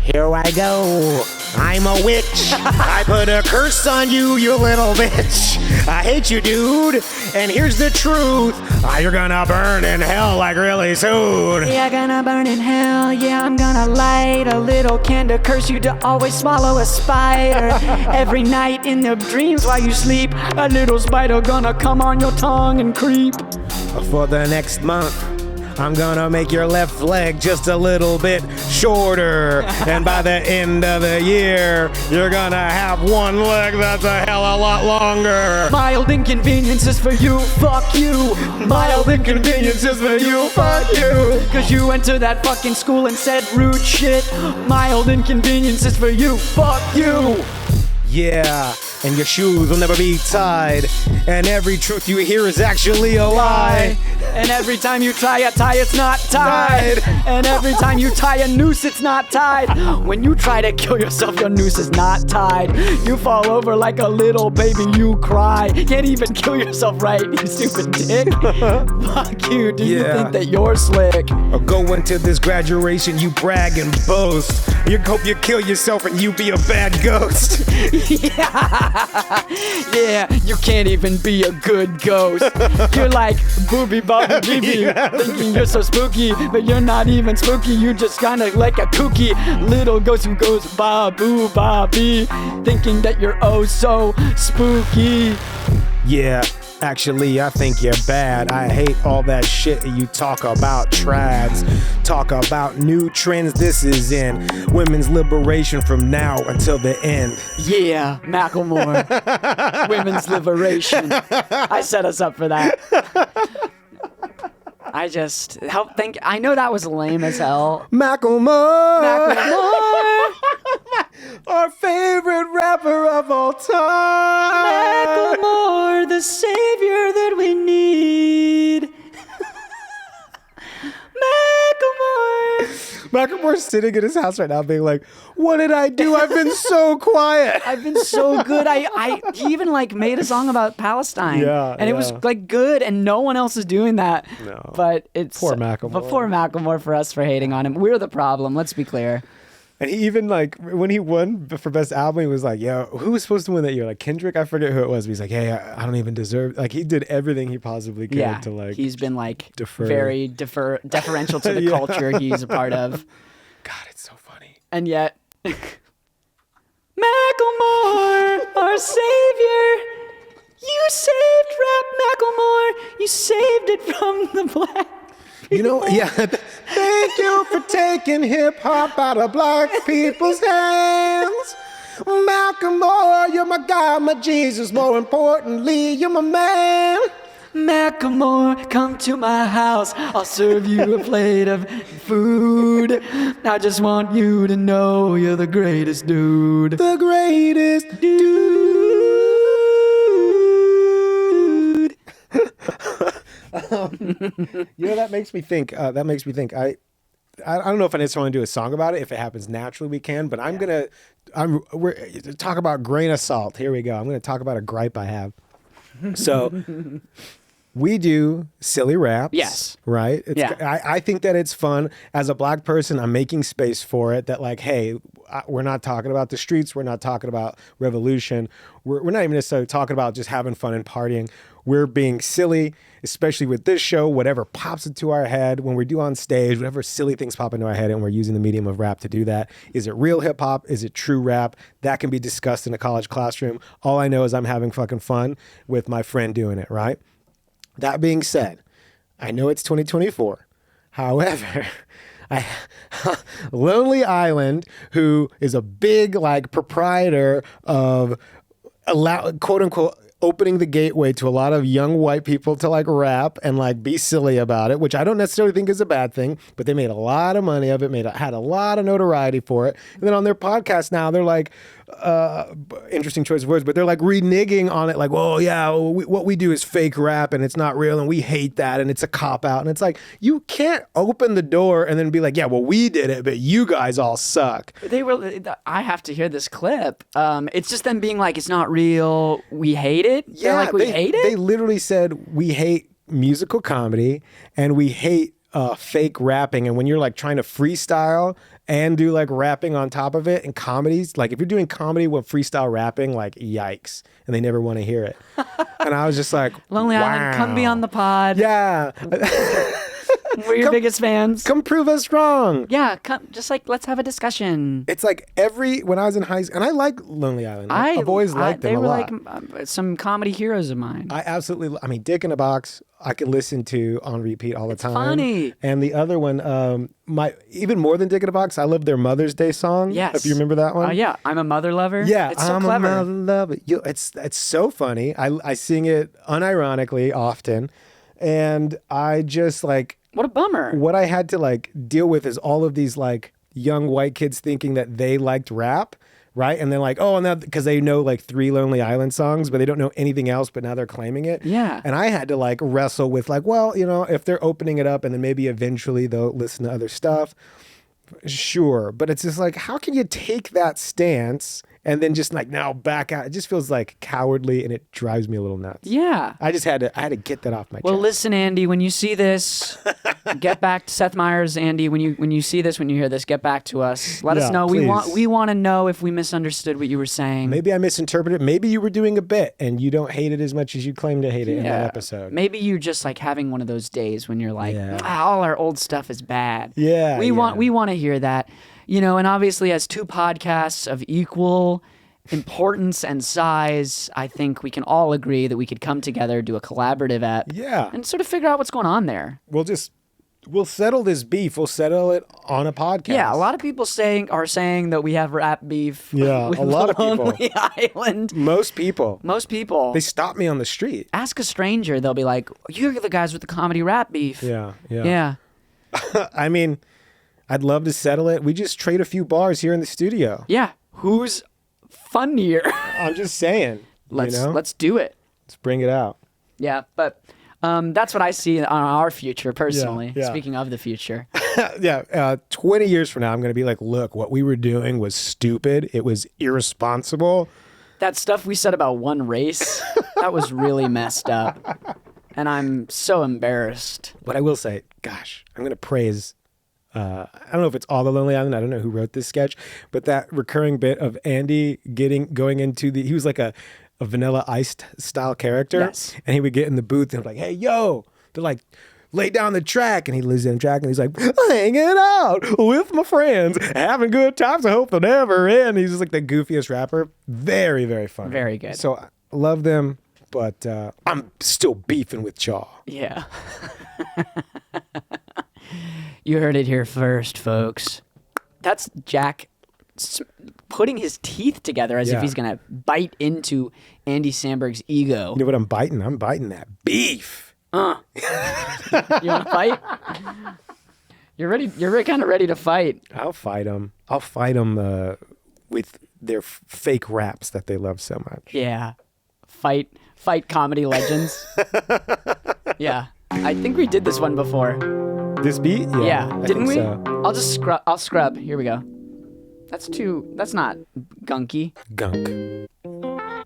Here I go. I'm a witch. I put a curse on you, you little bitch. I hate you, dude. And here's the truth. You're gonna burn in hell like really soon. Yeah, gonna burn in hell. Yeah, I'm gonna light a little candle. Curse you to always swallow a spider. Every night in the dreams while you sleep, a little spider gonna come on your tongue and creep. For the next month, I'm gonna make your left leg just a little bit shorter. And by the end of the year, you're gonna have one leg that's a hell of a lot longer. Mild inconveniences for you, fuck you. Mild inconveniences for you, fuck you. Cause you went to that fucking school and said rude shit. Mild inconveniences for you, fuck you. Yeah, and your shoes will never be tied. And every truth you hear is actually a lie. And every time you try a tie, it's not tied. And every time you tie a noose, it's not tied. When you try to kill yourself, your noose is not tied. You fall over like a little baby, you cry. Can't even kill yourself right, you stupid dick. Fuck you, do you think that you're slick? Or go into this graduation, you brag and boast. You hope you kill yourself and you be a bad ghost. Yeah, you can't even be a good ghost. You're like booby bobby BB, thinking you're so spooky, but you're not even spooky. You just kinda like a kooky little ghost who goes ba boo ba bee, thinking that you're oh so spooky. Yeah, actually, I think you're bad. I hate all that shit you talk about, trads. Talk about new trends this is in. Women's liberation from now until the end. Yeah, Macklemore. Women's liberation. I set us up for that. I just think I know that was lame as hell. Macklemore! Macklemore. Our favorite rapper of all time! Macklemore, the savior that we need. Macklemore. Macklemore's sitting in his house right now being like, what did I do? I've been so quiet. I've been so good. He even like made a song about Palestine. Yeah, and it was like good, and no one else is doing that. No. But it's Poor Macklemore. But poor Macklemore for us for hating on him. We're the problem. Let's be clear. And he even like when he won for best album, he was like, "Yo, who was supposed to win that year? Like Kendrick? I forget who it was." But he's like, "Hey, I don't even deserve." Like he did everything he possibly could to like. He's been like defer. very deferential to the Yeah. culture he's a part of. God, it's so funny. And yet, Macklemore, our savior, you saved rap, Macklemore. You saved it from the black. You know, yeah. Thank you for taking hip hop out of black people's hands. Malcolm Moore, you're my God, my Jesus. More importantly, you're my man. Macklemore, come to my house. I'll serve you a plate of food. I just want you to know you're the greatest dude. The greatest dude. You know, that makes me think. I don't know if I necessarily want to do a song about it. If it happens naturally, we can. But we're talk about grain of salt. Here we go. I'm gonna talk about a gripe I have. So we do silly raps. Yes. Right? I think that it's fun. As a black person, I'm making space for it. That like, hey, we're not talking about the streets. We're not talking about revolution. We're not even necessarily talking about just having fun and partying. We're being silly, especially with this show, whatever pops into our head when we do on stage, whatever silly things pop into our head, and we're using the medium of rap to do that. Is it real hip hop? Is it true rap? That can be discussed in a college classroom. All I know is I'm having fucking fun with my friend doing it, right? That being said, I know it's 2024. However, Lonely Island, who is a big like proprietor of quote unquote opening the gateway to a lot of young white people to like rap and like be silly about it, which I don't necessarily think is a bad thing, but they made a lot of money of it, had a lot of notoriety for it. And then on their podcast now, they're like, interesting choice of words, but they're like reneging on it, like, well, yeah, what we do is fake rap and it's not real and we hate that and it's a cop out. And it's like, you can't open the door and then be like, yeah, well, we did it, but you guys all suck. I have to hear this clip. It's just them being like, it's not real. We hate it. Yeah, They're like, we hate it. They literally said we hate musical comedy and we hate fake rapping. And when you're like trying to freestyle and do like rapping on top of it and comedies, like if you're doing comedy with freestyle rapping, like yikes. And they never want to hear it. And I was just like, Lonely wow. Island, come be on the pod. Yeah. We're your biggest fans. Come prove us wrong. Yeah, come, just like, let's have a discussion. It's like when I was in high school, and I like Lonely Island. I've always liked them a lot. They were like some comedy heroes of mine. I mean, Dick in a Box, I could listen to on repeat all the time. Funny. And the other one, even more than Dick in a Box, I love their Mother's Day song. Yes. If you remember that one. Yeah, I'm a mother lover. Yeah, it's so I'm clever. a mother lover. It's so funny. I sing it unironically often. And I just like... What a bummer. What I had to like deal with is all of these like young white kids thinking that they liked rap, right? And they're like, oh, and because they know like 3 Lonely Island songs, but they don't know anything else, but now they're claiming it. Yeah. And I had to like wrestle with like, well, you know, if they're opening it up and then maybe eventually they'll listen to other stuff, sure. But it's just like, how can you take that stance and then just like now back out? It just feels like cowardly and it drives me a little nuts. Yeah. I had to get that off my chest. Well, listen, Andy, when you see this, get back to Seth Meyers. Andy, when you see this, when you hear this, get back to us. Let us know. Please. We want to know if we misunderstood what you were saying. Maybe I misinterpreted. Maybe you were doing a bit and you don't hate it as much as you claim to hate it in that episode. Maybe you're just like having one of those days when you're like, all our old stuff is bad. Yeah. We want to hear that. You know, and obviously as 2 podcasts of equal importance and size, I think we can all agree that we could come together, do a collaborative ep, and sort of figure out what's going on there. We'll settle this beef. We'll settle it on a podcast. Yeah, a lot of people are saying that we have rap beef. Yeah, with a lot of people. Lonely Island. Most people. They stop me on the street. Ask a stranger, they'll be like, "You're the guys with the comedy rap beef." Yeah. I mean, I'd love to settle it. We just trade a few bars here in the studio. Yeah. Who's funnier? I'm just saying. Let's do it. Let's bring it out. Yeah, but that's what I see on our future personally. Yeah. Speaking of the future. Yeah. 20 years from now, I'm going to be like, look, what we were doing was stupid. It was irresponsible. That stuff we said about one race, that was really messed up. And I'm so embarrassed. But I will say, gosh, I'm going to praise, I don't know if it's All the Lonely Island. I don't know who wrote this sketch, but that recurring bit of Andy going into he was like a Vanilla Ice style character. Yes. And he would get in the booth and be like, hey, yo, they're like, lay down the track. And he lays down the track and he's like, hanging out with my friends, having good times. I hope they'll never end. He's just like the goofiest rapper. Very, very funny. Very good. So I love them, but I'm still beefing with y'all. Yeah. You heard it here first, folks. That's Jack putting his teeth together as if he's going to bite into Andy Samberg's ego. You know what I'm biting? I'm biting that beef. You want to fight? You're ready. You're kind of ready to fight. I'll fight them. I'll fight them with their fake raps that they love so much. Yeah. Fight comedy legends. Yeah. I think we did this one before. This beat? Yeah. I Didn't think we? So. I'll just scrub. I'll scrub. Here we go. That's not gunky. Gunk.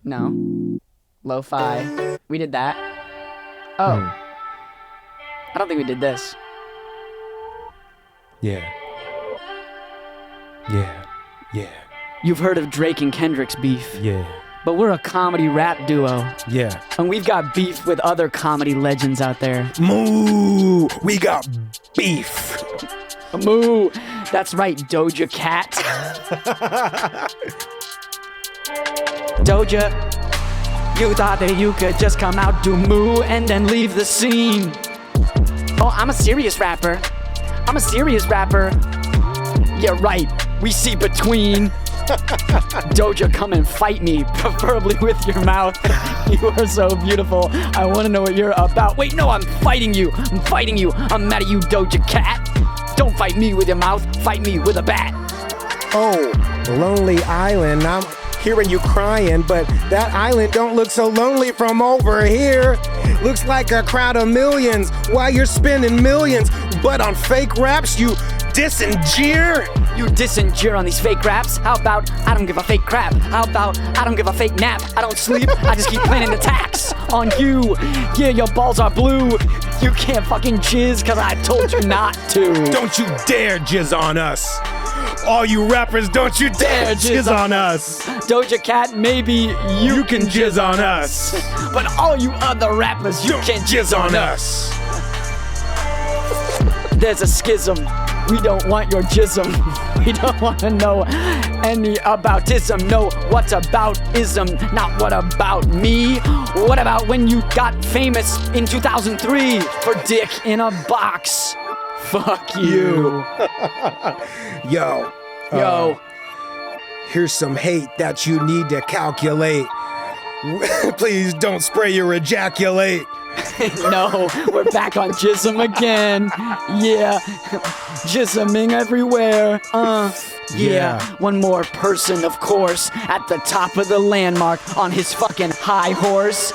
No. Lo-fi. We did that. Oh. I don't think we did this. Yeah. Yeah. Yeah. You've heard of Drake and Kendrick's beef. Yeah. But we're a comedy rap duo. Yeah. And we've got beef with other comedy legends out there. Moo! We got beef. Moo! That's right, Doja Cat. Doja, you thought that you could just come out, do moo, and then leave the scene. Oh, I'm a serious rapper. Yeah, right. We see between. Doja, come and fight me, preferably with your mouth. You are so beautiful. I want to know what you're about. Wait, no, I'm fighting you. I'm mad at you, Doja Cat. Don't fight me with your mouth. Fight me with a bat. Oh, Lonely Island, I'm hearing you crying, but that island don't look so lonely from over here. Looks like a crowd of millions while you're spending millions, but on fake raps you diss and jeer. You diss and jeer on these fake raps. How about I don't give a fake crap? How about I don't give a fake nap? I don't sleep, I just keep planning the tax on you. Yeah, your balls are blue. You can't fucking jizz cause I told you not to. Don't you dare jizz on us. All you rappers, don't you dare jizz on us. Doja Cat, maybe you can jizz on us. But all you other rappers, you can't Jizz on us. There's a schism. We don't want your jism. We don't want to know any about ism. No, what's about ism, not what about me. What about when you got famous in 2003 for Dick in a Box? Fuck you. Yo. Yo. Here's some hate that you need to calculate. Please don't spray your ejaculate. No, we're back on jism again. Yeah, jisming everywhere. Yeah. One more person, of course, at the top of the landmark on his fucking high horse.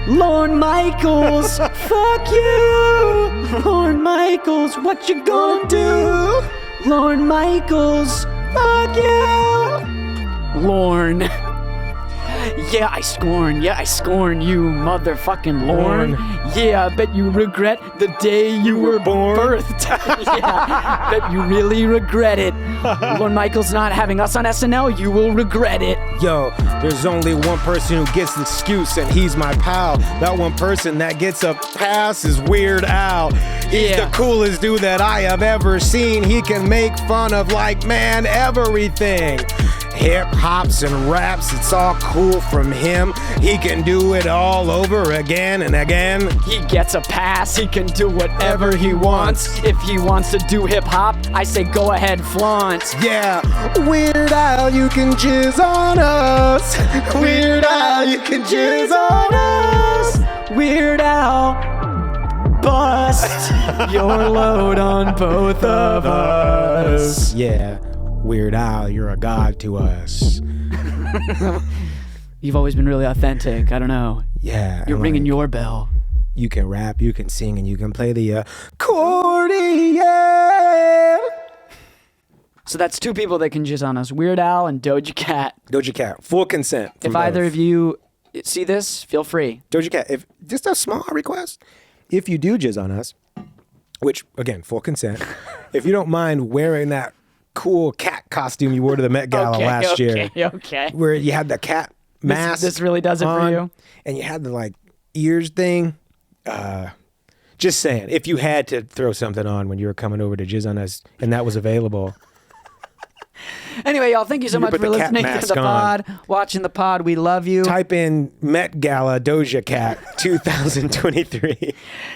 Lorne Michaels, fuck you. Lorne Michaels, what you gonna do? Lorne Michaels, fuck you. Lorne. Yeah, I scorn you, motherfucking Lorne. Yeah, I bet you regret the day you were birthed. Yeah, bet you really regret it. Lorne Michaels not having us on SNL, you will regret it. Yo, there's only one person who gets an excuse, and he's my pal. That one person that gets a pass is Weird Al. He's the coolest dude that I have ever seen. He can make fun of, like, man, everything. Hip hops and raps, it's all cool from him. He can do it all over again and again. He gets a pass, he can do whatever he wants. If he wants to do hip hop, I say go ahead, flaunt. Yeah, Weird Al, you can jizz on us. Weird Al, you can jizz on us. Weird Al, bust your load on both of us. Yeah. Weird Al, you're a god to us. You've always been really authentic. I don't know. Yeah. You're ringing your bell. You can rap, you can sing, and you can play the accordion. So that's two people that can jizz on us: Weird Al and Doja Cat. Doja Cat, full consent. If either of you see this, feel free. Doja Cat, if just a small request, if you do jizz on us, which again, full consent, if you don't mind wearing that cool cat costume you wore to the Met Gala last year, Okay. where you had the cat mask. This really does it for you. And you had the like ears thing. Just saying, if you had to throw something on when you were coming over to jizz on us, and that was available. Anyway, y'all, thank you so much put for the cat listening to mask the pod, watching the pod. We love you. Type in Met Gala Doja Cat 2023.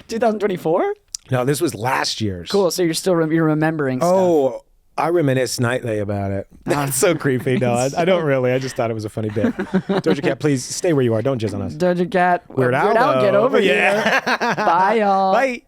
2024? No, this was last year's. Cool. So you're remembering stuff. Oh, I reminisce nightly about it. That's so creepy. No, I don't really. I just thought it was a funny bit. Doja Cat, please stay where you are. Don't jizz on us. Doja Cat. Weird Al, Get over here. Bye, y'all. Bye.